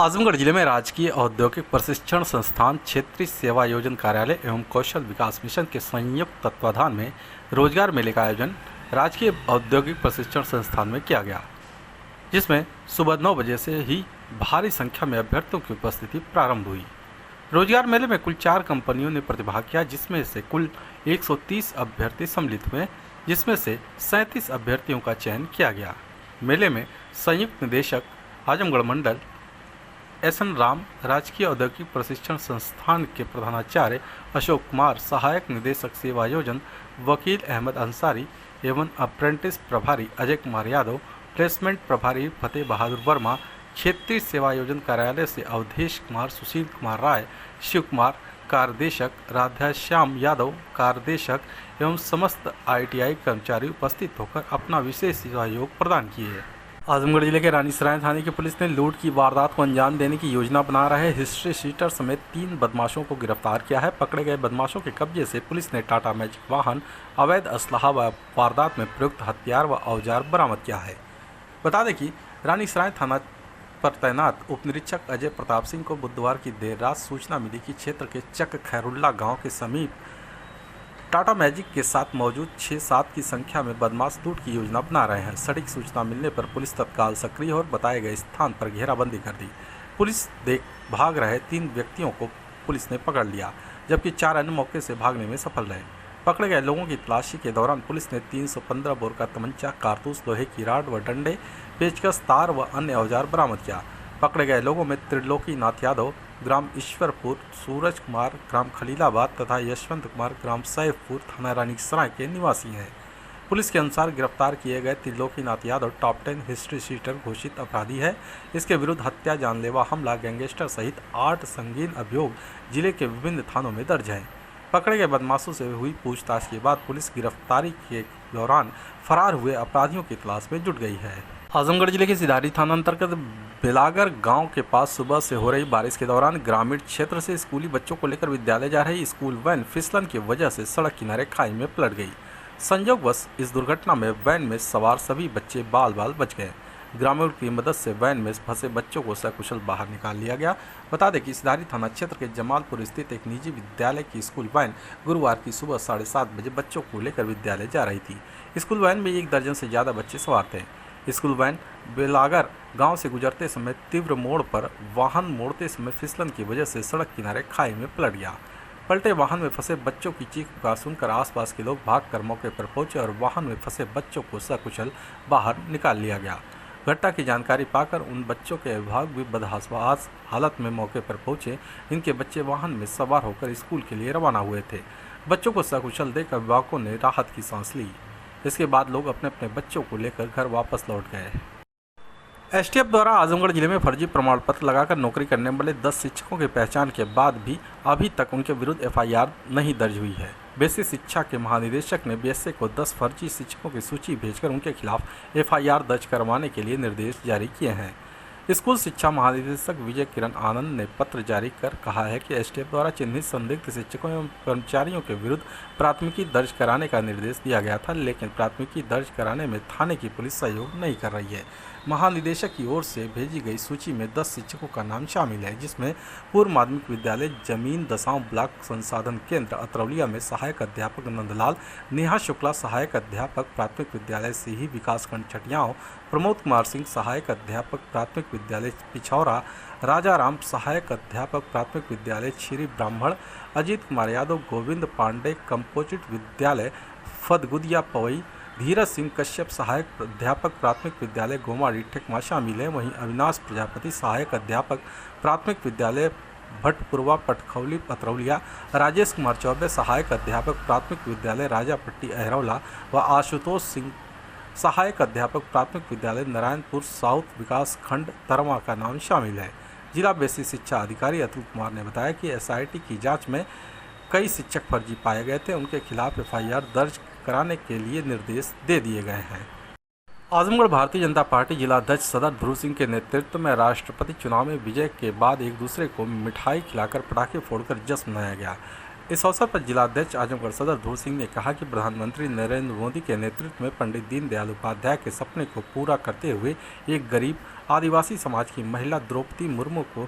आजमगढ़ जिले में राजकीय औद्योगिक प्रशिक्षण संस्थान क्षेत्रीय सेवा योजना कार्यालय एवं कौशल विकास मिशन के संयुक्त तत्वाधान में रोजगार मेले का आयोजन राजकीय औद्योगिक प्रशिक्षण संस्थान में किया गया, जिसमें सुबह 9 बजे से ही भारी संख्या में अभ्यर्थियों की उपस्थिति प्रारंभ हुई। रोजगार मेले में कुल 4 कंपनियों ने प्रतिभाग किया, जिसमें से कुल 130 अभ्यर्थी सम्मिलित हुए, जिसमें से 37 अभ्यर्थियों का चयन किया गया। मेले में संयुक्त निदेशक आजमगढ़ मंडल एस.एन. राम, राजकीय औद्योगिक प्रशिक्षण संस्थान के प्रधानाचार्य अशोक कुमार, सहायक निदेशक सेवा योजना वकील अहमद अंसारी एवं अप्रेंटिस प्रभारी अजय कुमार यादव, प्लेसमेंट प्रभारी फतेह बहादुर वर्मा, क्षेत्रीय सेवा योजना कार्यालय से अवधेश कुमार, सुशील कुमार राय, शिव कुमार, कार्यदेशक राधाश्याम यादव, कार्यदेशक एवं समस्त ITI कर्मचारी उपस्थित होकर अपना विशेष सहयोग प्रदान किए। आजमगढ़ जिले के रानीसराय थाने की पुलिस ने लूट की वारदात को अंजाम देने की योजना बना रहे हिस्ट्री शीटर समेत 3 बदमाशों को गिरफ्तार किया है। पकड़े गए बदमाशों के कब्जे से पुलिस ने टाटा मैजिक वाहन, अवैध असलहा व वारदात में प्रयुक्त हथियार व औजार बरामद किया है। बता दें कि रानीसराय थाना पर तैनात उप निरीक्षक अजय प्रताप सिंह को बुधवार की देर रात सूचना मिली कि क्षेत्र के चक खैरुल्ला गाँव के समीप टाटा मैजिक के साथ मौजूद 6-7 की संख्या में बदमाश लूट की योजना बना रहे हैं। सटीक सूचना मिलने पर पुलिस तत्काल सक्रिय और बताए गए स्थान पर घेराबंदी कर दी। पुलिस भाग रहे 3 व्यक्तियों को पुलिस ने पकड़ लिया, जबकि 4 अन्य मौके से भागने में सफल रहे। पकड़े गए लोगों की तलाशी के दौरान पुलिस ने 315 बोर का तमंचा, कारतूस, लोहे की राड व डंडे, पेचकस, तार व अन्य औजार बरामद किया। पकड़े गए लोगों में त्रिलोकी नाथ यादव, ग्राम ईश्वरपुर, सूरज कुमार, ग्राम खलीलाबाद तथा यशवंत कुमार, ग्राम सैफपुर, थाना रानीसराय के निवासी हैं। पुलिस के अनुसार गिरफ्तार किए गए त्रिलोकी Nath Yadav top 10 history sheeter घोषित अपराधी है। इसके विरुद्ध हत्या, जानलेवा हमला, गैंगस्टर सहित 8 संगीन अभियोग जिले के विभिन्न थानों में दर्ज हैं। पकड़े गए बदमाशों से हुई पूछताछ के बाद पुलिस गिरफ्तारी के दौरान फरार हुए अपराधियों की तलाश में जुट गई है। आजमगढ़ जिले के सिधारी थाना अंतर्गत बेलागर गांव के पास सुबह से हो रही बारिश के दौरान ग्रामीण क्षेत्र से स्कूली बच्चों को लेकर विद्यालय जा रही स्कूल वैन फिसलन की वजह से सड़क किनारे खाई में पलट गई। संयोगवश इस दुर्घटना में वैन में सवार सभी बच्चे बाल बाल बच गए। ग्रामीणों की मदद से वैन में फंसे बच्चों को सकुशल बाहर निकाल लिया गया। बता दें कि सिधारी थाना क्षेत्र के जमालपुर स्थित एक निजी विद्यालय की स्कूल वैन गुरुवार की सुबह 7:30 बजे बच्चों को लेकर विद्यालय जा रही थी। स्कूल वैन में 1 दर्जन से ज़्यादा बच्चे सवार थे। स्कूल वैन बेलागर गांव से गुजरते समय तीव्र मोड़ पर वाहन मोड़ते समय फिसलन की वजह से सड़क किनारे खाई में पलट गया। पलटे वाहन में फंसे बच्चों की चीख पुकार सुनकर आसपास के लोग भागकर मौके पर पहुंचे और वाहन में फंसे बच्चों को सकुशल बाहर निकाल लिया गया। घटना की जानकारी पाकर उन बच्चों के अभिभावक भी बदहवास हालत में मौके पर पहुंचे। इनके बच्चे वाहन में सवार होकर स्कूल के लिए रवाना हुए थे। बच्चों को सकुशल देख अभिभावकों ने राहत की सांस ली। इसके बाद लोग अपने अपने बच्चों को लेकर घर वापस लौट गए। STF द्वारा आजमगढ़ जिले में फर्जी प्रमाण पत्र लगाकर नौकरी करने वाले 10 शिक्षकों की पहचान के बाद भी अभी तक उनके विरुद्ध FIR नहीं दर्ज हुई है। बेसिक शिक्षा के महानिदेशक ने BSA को 10 फर्जी शिक्षकों की सूची भेजकर उनके खिलाफ FIR दर्ज करवाने के लिए निर्देश जारी किए हैं। स्कूल शिक्षा महानिदेशक विजय किरण आनंद ने पत्र जारी कर कहा है कि STF द्वारा चिन्हित संदिग्ध शिक्षकों एवं कर्मचारियों के विरुद्ध प्राथमिकी दर्ज कराने का निर्देश दिया गया था, लेकिन प्राथमिकी दर्ज कराने में थाने की पुलिस सहयोग नहीं कर रही है। महानिदेशक की ओर से भेजी गई सूची में 10 शिक्षकों का नाम शामिल है, जिसमें पूर्व माध्यमिक विद्यालय जमीन दसांव ब्लॉक संसाधन केंद्र अतरौलिया में सहायक अध्यापक नंदलाल, नेहा शुक्ला सहायक अध्यापक प्राथमिक विद्यालय सिही विकासखंड छटियाव, प्रमोद कुमार सिंह सहायक अध्यापक प्राथमिक विद्यालय पिछौरा, राजा राम सहायक अध्यापक प्राथमिक विद्यालय छिरी ब्राह्मण, अजीत कुमार यादव गोविंद पांडे कंपोजिट विद्यालय फदगुदिया पवई, धीरज सिंह कश्यप सहायक अध्यापक प्राथमिक विद्यालय गोमाड़ी ठेकमा शामिल है। वहीं अविनाश प्रजापति सहायक अध्यापक प्राथमिक विद्यालय भटपुरवा पटखौली अतरौलिया, राजेश कुमार चौबे सहायक अध्यापक प्राथमिक विद्यालय राजापट्टी अहरौला व आशुतोष सिंह सहायक अध्यापक प्राथमिक विद्यालय नारायणपुर साउथ विकास खंड तरवा का नाम शामिल है। जिला बेसिक शिक्षा अधिकारी अतुल कुमार ने बताया कि SIT की जांच में कई शिक्षक फर्जी पाए गए थे। उनके खिलाफ FIR दर्ज कराने के लिए निर्देश दे दिए गए हैं। आजमगढ़ भारतीय जनता पार्टी जिला अध्यक्ष सदर ध्रुव सिंह के नेतृत्व में राष्ट्रपति चुनाव में विजय के बाद एक दूसरे को मिठाई खिलाकर पटाखे फोड़कर जश्न मनाया गया। इस अवसर पर जिलाध्यक्ष आजमगढ़ सदर धूल सिंह ने कहा कि प्रधानमंत्री नरेंद्र मोदी के नेतृत्व में पंडित दीनदयाल उपाध्याय के सपने को पूरा करते हुए एक गरीब आदिवासी समाज की महिला द्रौपदी मुर्मू को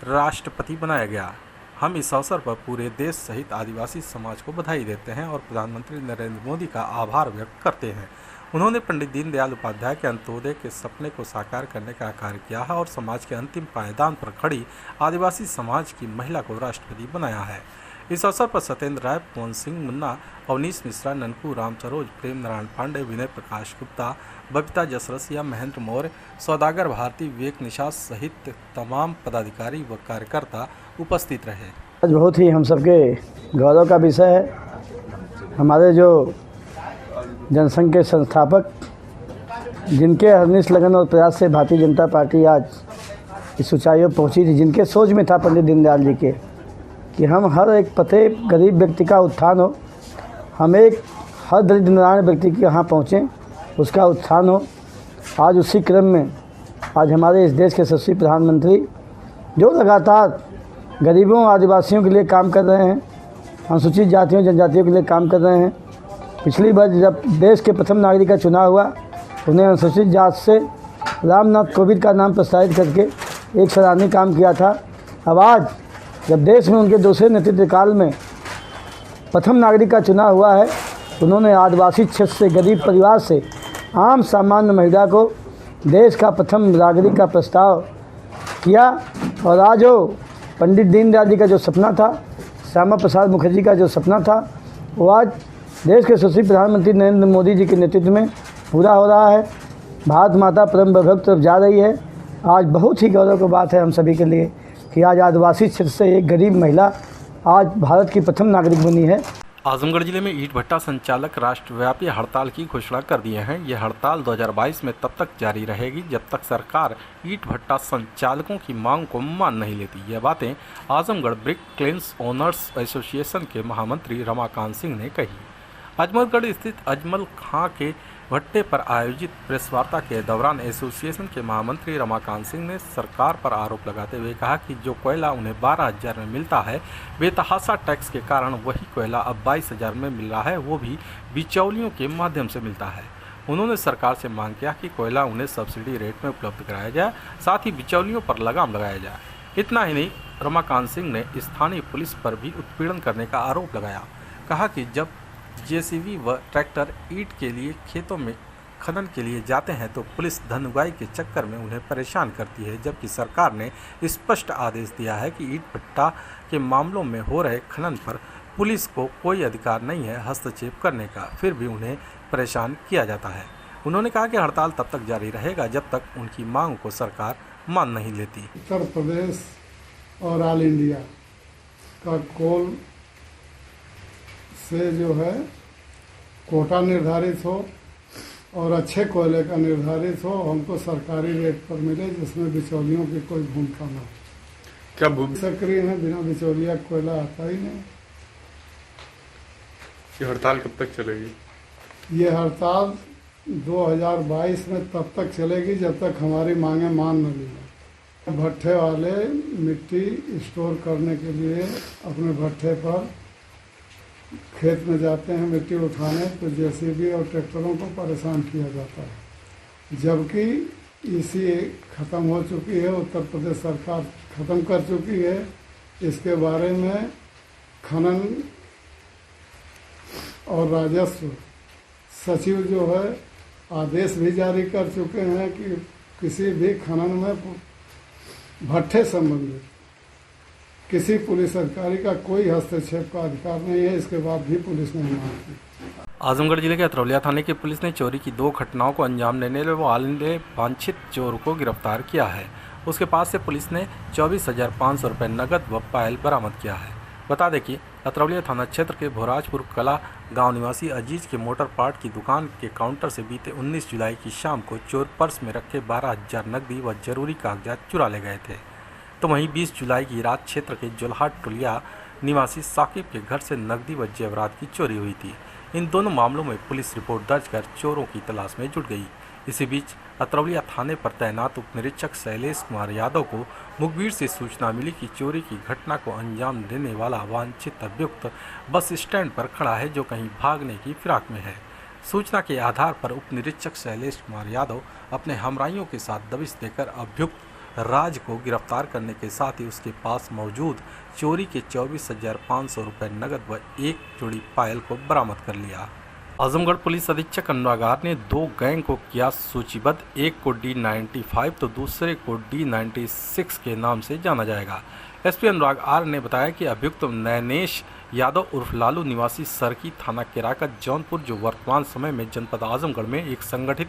राष्ट्रपति बनाया गया। हम इस अवसर पर पूरे देश सहित आदिवासी समाज को बधाई देते हैं और प्रधानमंत्री नरेंद्र मोदी का आभार व्यक्त करते हैं। उन्होंने पंडित दीनदयाल उपाध्याय के अंत्योदय के सपने को साकार करने का कार्य किया है और समाज के अंतिम पायदान पर खड़ी आदिवासी समाज की महिला को राष्ट्रपति बनाया है। इस अवसर पर सत्येंद्र राय, पवन सिंह मुन्ना, अवनीश मिश्रा, ननकू राम सरोज, प्रेम नारायण पांडे, विनय प्रकाश गुप्ता, बबीता जसरसिया, महेंद्र मौर्य, सौदागर भारती, विवेक निषाद सहित तमाम पदाधिकारी व कार्यकर्ता उपस्थित रहे। आज बहुत ही हम सबके गौरव का विषय है। हमारे जो जनसंघ के संस्थापक, जिनके अहर्निश लगन और प्रयास से भारतीय जनता पार्टी आज इस ऊंचाइयों पहुंची थी, जिनके सोच में था पंडित दीनदयाल जी के कि हम हर एक पते गरीब व्यक्ति का उत्थान हो, हम एक हर दरिद्र नारायण व्यक्ति के यहाँ पहुँचें, उसका उत्थान हो। आज उसी क्रम में आज हमारे इस देश के यशस्वी प्रधानमंत्री जो लगातार गरीबों आदिवासियों के लिए काम कर रहे हैं, अनुसूचित जातियों जनजातियों के लिए काम कर रहे हैं। पिछली बार जब देश के प्रथम नागरिक का चुनाव हुआ, उन्हें अनुसूचित जाति से रामनाथ कोविंद का नाम प्रस्तावित करके एक सराहनीय काम किया था। अब आज जब देश में उनके दूसरे नेतृत्व काल में प्रथम नागरिक का चुनाव हुआ है, उन्होंने आदिवासी क्षेत्र से गरीब परिवार से आम सामान्य महिला को देश का प्रथम नागरिक का प्रस्ताव किया। और आज वो पंडित दीनदयाल जी का जो सपना था, श्यामा प्रसाद मुखर्जी का जो सपना था, वो आज देश के यशस्वी प्रधानमंत्री नरेंद्र मोदी जी के नेतृत्व में पूरा हो रहा है। भारत माता परम वैभव तरफ जा रही है। आज बहुत ही गौरव की बात है हम सभी के लिए कि आज आदिवासी क्षेत्र से एक गरीब महिला आज भारत की प्रथम नागरिक बनी है। आजमगढ़ जिले में ईंट भट्टा संचालक राष्ट्रव्यापी हड़ताल की घोषणा कर दिए हैं। यह हड़ताल 2022 में तब तक जारी रहेगी जब तक सरकार ईंट भट्टा संचालकों की मांग को मान नहीं लेती। यह बातें Azamgarh brick cleanse owners association के महामंत्री रमाकांत सिंह ने कही। अजमलगढ़ स्थित अजमल खां के भट्टे पर आयोजित प्रेस वार्ता के दौरान एसोसिएशन के महामंत्री रमाकांत सिंह ने सरकार पर आरोप लगाते हुए कहा कि जो कोयला उन्हें 12,000 में मिलता है, बेतहाशा टैक्स के कारण वही कोयला अब 22,000 में मिल रहा है, वो भी बिचौलियों के माध्यम से मिलता है। उन्होंने सरकार से मांग किया कि कोयला उन्हें सब्सिडी रेट में उपलब्ध कराया जाए, साथ ही बिचौलियों पर लगाम लगाया जाए। इतना ही नहीं, रमाकांत सिंह ने स्थानीय पुलिस पर भी उत्पीड़न करने का आरोप लगाया। कहा कि जब जेसीबी व ट्रैक्टर ईंट के लिए खेतों में खनन के लिए जाते हैं तो पुलिस धन उगाही के चक्कर में उन्हें परेशान करती है, जबकि सरकार ने स्पष्ट आदेश दिया है कि ईंट भट्टा के मामलों में हो रहे खनन पर पुलिस को कोई अधिकार नहीं है हस्तक्षेप करने का, फिर भी उन्हें परेशान किया जाता है। उन्होंने कहा कि हड़ताल तब तक जारी रहेगा जब तक उनकी मांग को सरकार मान नहीं लेती। उत्तर प्रदेश और ऑल इंडिया का कोल से जो है कोटा निर्धारित हो और अच्छे कोयले का निर्धारित हो, हमको सरकारी रेट पर मिले जिसमें बिचौलियों की कोई भूमिका न हो। क्या सक्रिय है, बिना बिचौलिया कोयला आता ही नहीं। ये हड़ताल कब तक चलेगी? ये हड़ताल 2022 में तब तक चलेगी जब तक हमारी मांगे मान न ली जाए। भट्ठे वाले मिट्टी स्टोर करने के लिए अपने भट्ठे पर खेत में जाते हैं मिट्टी उठाने, तो जेसीबी और ट्रैक्टरों को परेशान किया जाता है, जबकि इसी ख़त्म हो चुकी है। उत्तर प्रदेश सरकार ख़त्म कर चुकी है। इसके बारे में खनन और राजस्व सचिव जो है आदेश भी जारी कर चुके हैं कि किसी भी खनन में भट्ठे संबंधित किसी पुलिस अधिकारी का कोई हस्तक्षेप का अधिकार नहीं है। इसके बाद भी पुलिस ने मांग की। आजमगढ़ जिले के अतरौलिया थाने की पुलिस ने चोरी की 2 घटनाओं को अंजाम देने वाले वांछित चोर को गिरफ्तार किया है। उसके पास से पुलिस ने 24,500 रुपये नकद व पायल बरामद किया है। बता दें कि अतरौलिया थाना क्षेत्र के भोराजपुर कला गांव निवासी अजीज के मोटर पार्ट की दुकान के काउंटर से बीते 19 जुलाई की शाम को चोर पर्स में रखे 12,000 नकदी व जरूरी कागजात चुरा ले गए थे। तो वहीं 20 जुलाई की रात क्षेत्र के जोल्हाट टोलिया निवासी साकिब के घर से नकदी व जेवरात की चोरी हुई थी। इन दोनों मामलों में पुलिस रिपोर्ट दर्ज कर चोरों की तलाश में जुट गई। इसी बीच अतरौलिया थाने पर तैनात उप निरीक्षक शैलेश कुमार यादव को मुखबिर से सूचना मिली कि चोरी की घटना को अंजाम देने वाला वांछित अभियुक्त बस स्टैंड पर खड़ा है, जो कहीं भागने की फिराक में है। सूचना के आधार पर उप निरीक्षक शैलेश कुमार यादव अपने हमराइयों के साथ दबिश देकर अभियुक्त राज को गिरफ्तार करने के साथ ही उसके पास मौजूद चोरी के 24,500 रुपये नकद व एक जोड़ी पायल को बरामद कर लिया। आजमगढ़ पुलिस अधीक्षक अनुराग आर ने 2 गैंग को किया सूचीबद्ध, एक को D95 तो दूसरे को D96 के नाम से जाना जाएगा। एसपी अनुराग आर ने बताया कि अभियुक्त नैनेश यादव उर्फ लालू निवासी सरकी थाना केराकत जौनपुर, जो वर्तमान समय में जनपद आजमगढ़ में एक संगठित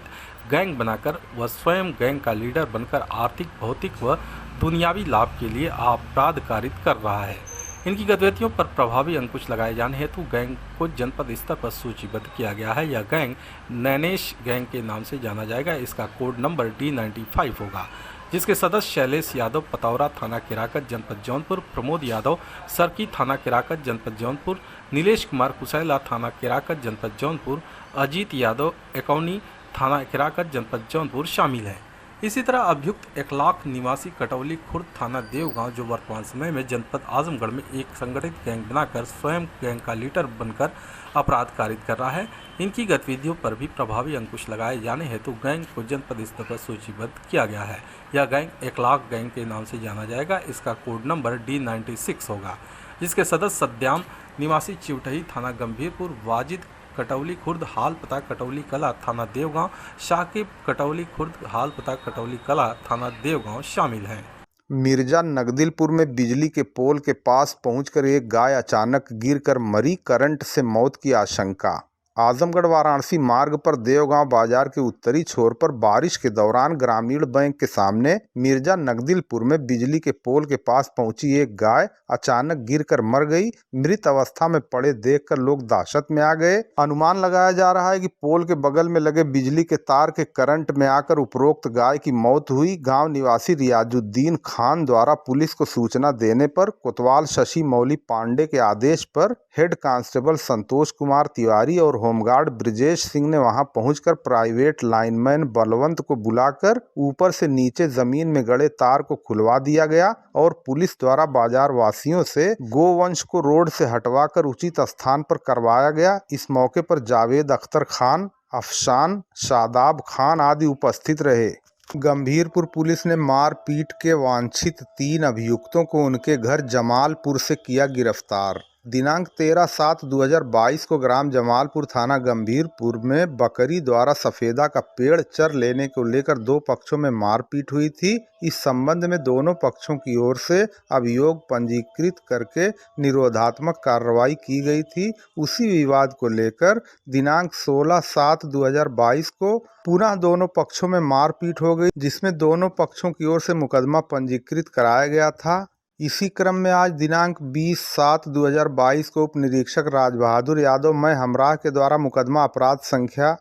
गैंग बनाकर व स्वयं गैंग का लीडर बनकर आर्थिक, भौतिक व दुनियावी लाभ के लिए अपराध कारित कर रहा है। इनकी गतिविधियों पर प्रभावी अंकुश लगाए जाने हेतु गैंग को जनपद स्तर पर सूचीबद्ध किया गया है। यह गैंग नैनेश गैंग के नाम से जाना जाएगा। इसका कोड नंबर D95 होगा, जिसके सदस्य शैलेश यादव पतौरा थाना केराकत जनपद जौनपुर, प्रमोद यादव सरकी थाना केराकत जनपद जौनपुर, नीलेश कुमार कुसैला थाना केराकत जनपद जौनपुर, अजीत यादव एकौनी थाना केराकत जनपद जौनपुर शामिल हैं। इसी तरह अभियुक्त 1 लाख निवासी कटौली खुर्द थाना देवगांव, जो वर्तमान समय में जनपद आजमगढ़ में एक संगठित गैंग बनाकर स्वयं गैंग का लीडर बनकर अपराध कारित कर रहा है। इनकी गतिविधियों पर भी प्रभावी अंकुश लगाए जाने हेतु गैंग को जनपद स्तर पर सूचीबद्ध किया गया है। यह गैंग 1 लाख गैंग के नाम से जाना जाएगा। इसका कोड नंबर D96 होगा, जिसके सदस्य सद्याम निवासी चिवटही थाना गंभीरपुर, वाजिद कटौली खुर्द हाल पता कटौली कला थाना देवगांव, शाकिब कटौली खुर्द हाल पता कटौली कला थाना देवगांव शामिल हैं। मिर्जा नगदिलपुर में बिजली के पोल के पास पहुंचकर एक गाय अचानक गिरकर मरी, करंट से मौत की आशंका। आजमगढ़ वाराणसी मार्ग पर देवगांव बाजार के उत्तरी छोर पर बारिश के दौरान ग्रामीण बैंक के सामने मिर्जा नगदिलपुर में बिजली के पोल के पास पहुंची एक गाय अचानक गिरकर मर गई। मृत अवस्था में पड़े देखकर लोग दहशत में आ गए। अनुमान लगाया जा रहा है कि पोल के बगल में लगे बिजली के तार के करंट में आकर उपरोक्त गाय की मौत हुई। गांव निवासी रियाजुद्दीन खान द्वारा पुलिस को सूचना देने पर कोतवाल शशि मौली पांडे के आदेश पर हेड कांस्टेबल संतोष कुमार तिवारी और होमगार्ड ब्रिजेश सिंह ने वहां पहुंचकर प्राइवेट लाइनमैन बलवंत को बुलाकर ऊपर से नीचे जमीन में गड़े तार को खुलवा दिया गया और पुलिस द्वारा बाजार वासियों से गोवंश को रोड से हटवाकर उचित स्थान पर करवाया गया। इस मौके पर जावेद अख्तर खान, अफशान, शादाब खान आदि उपस्थित रहे। गंभीरपुर पुलिस ने मारपीट के वांछित 3 अभियुक्तों को उनके घर जमालपुर से किया गिरफ्तार। दिनांक 13/7/2022 को ग्राम जमालपुर थाना गंभीरपुर में बकरी द्वारा सफेदा का पेड़ चर लेने को लेकर 2 पक्षों में मारपीट हुई थी। इस संबंध में दोनों पक्षों की ओर से अभियोग पंजीकृत करके निरोधात्मक कार्रवाई की गई थी। उसी विवाद को लेकर दिनांक 16/7/2022 को पुनः दोनों पक्षों में मारपीट हो गई, जिसमें दोनों पक्षों की ओर से मुकदमा पंजीकृत कराया गया था। इसी क्रम में आज दिनांक 20/7/2022 को उप निरीक्षक राज बहादुर यादव मैं हमराह के द्वारा मुकदमा अपराध संख्या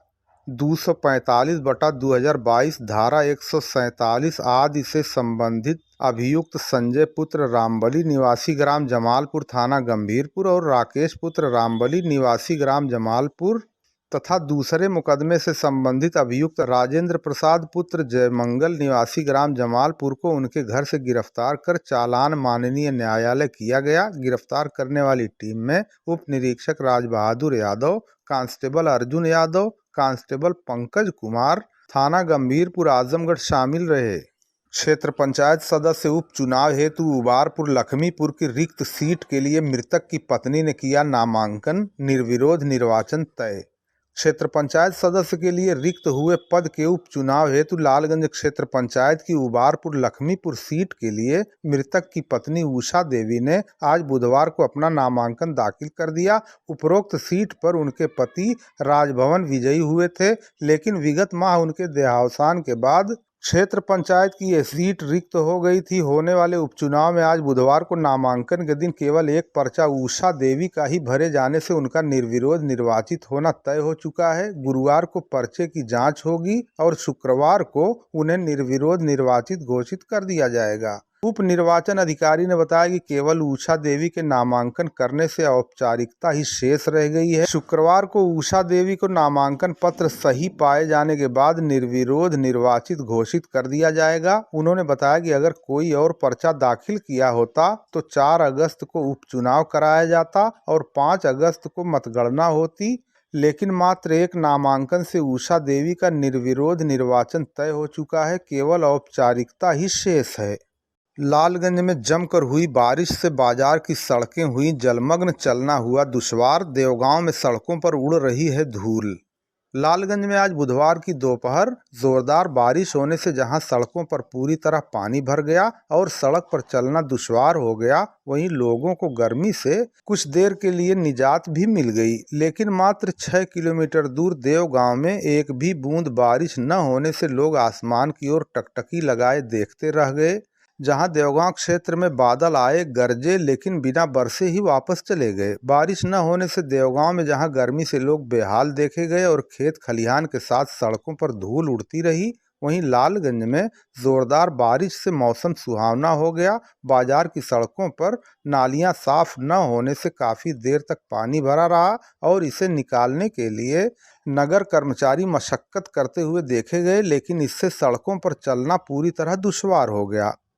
245/2022 धारा 147 आदि से संबंधित अभियुक्त संजय पुत्र रामबली निवासी ग्राम जमालपुर थाना गंभीरपुर और राकेश पुत्र रामबली निवासी ग्राम जमालपुर तथा दूसरे मुकदमे से संबंधित अभियुक्त राजेंद्र प्रसाद पुत्र जयमंगल निवासी ग्राम जमालपुर को उनके घर से गिरफ्तार कर चालान माननीय न्यायालय किया गया। गिरफ्तार करने वाली टीम में उप निरीक्षक राज बहादुर यादव, कांस्टेबल अर्जुन यादव, कांस्टेबल पंकज कुमार, थाना गंभीरपुर आजमगढ़ शामिल रहे। क्षेत्र पंचायत सदस्य उपचुनाव हेतु उबारपुर लक्ष्मीपुर की रिक्त सीट के लिए मृतक की पत्नी ने किया नामांकन, निर्विरोध निर्वाचन तय। क्षेत्र पंचायत सदस्य के लिए रिक्त हुए पद के उपचुनाव हेतु लालगंज क्षेत्र पंचायत की उबारपुर लक्ष्मीपुर सीट के लिए मृतक की पत्नी उषा देवी ने आज बुधवार को अपना नामांकन दाखिल कर दिया। उपरोक्त सीट पर उनके पति राजभवन विजयी हुए थे, लेकिन विगत माह उनके देहावसान के बाद क्षेत्र पंचायत की यह सीट रिक्त हो गई थी। होने वाले उपचुनाव में आज बुधवार को नामांकन के दिन केवल एक पर्चा उषा देवी का ही भरे जाने से उनका निर्विरोध निर्वाचित होना तय हो चुका है। गुरुवार को पर्चे की जांच होगी और शुक्रवार को उन्हें निर्विरोध निर्वाचित घोषित कर दिया जाएगा। उप निर्वाचन अधिकारी ने बताया कि केवल उषा देवी के नामांकन करने से औपचारिकता ही शेष रह गई है। शुक्रवार को उषा देवी को नामांकन पत्र सही पाए जाने के बाद निर्विरोध निर्वाचित घोषित कर दिया जाएगा। उन्होंने बताया कि अगर कोई और पर्चा दाखिल किया होता तो 4 अगस्त को उपचुनाव कराया जाता और 5 अगस्त को मतगणना होती, लेकिन मात्र एक नामांकन से उषा देवी का निर्विरोध निर्वाचन तय हो चुका है, केवल औपचारिकता ही शेष है। लालगंज में जमकर हुई बारिश से बाजार की सड़कें हुई जलमग्न, चलना हुआ दुश्वार। देवगांव में सड़कों पर उड़ रही है धूल। लालगंज में आज बुधवार की दोपहर जोरदार बारिश होने से जहां सड़कों पर पूरी तरह पानी भर गया और सड़क पर चलना दुश्वार हो गया, वहीं लोगों को गर्मी से कुछ देर के लिए निजात भी मिल गई। लेकिन मात्र 6 किलोमीटर दूर देवगांव में एक भी बूंद बारिश न होने से लोग आसमान की ओर टकटकी लगाए देखते रह गए। जहां देवगांव क्षेत्र में बादल आए, गरजे, लेकिन बिना बरसे ही वापस चले गए। बारिश न होने से देवगांव में जहां गर्मी से लोग बेहाल देखे गए और खेत खलिहान के साथ सड़कों पर धूल उड़ती रही, वहीं लालगंज में जोरदार बारिश से मौसम सुहावना हो गया। बाजार की सड़कों पर नालियां साफ न होने से काफी देर तक पानी भरा रहा और इसे निकालने के लिए नगर कर्मचारी मशक्कत करते हुए देखे गए, लेकिन इससे सड़कों पर चलना पूरी तरह दुश्वार हो गया।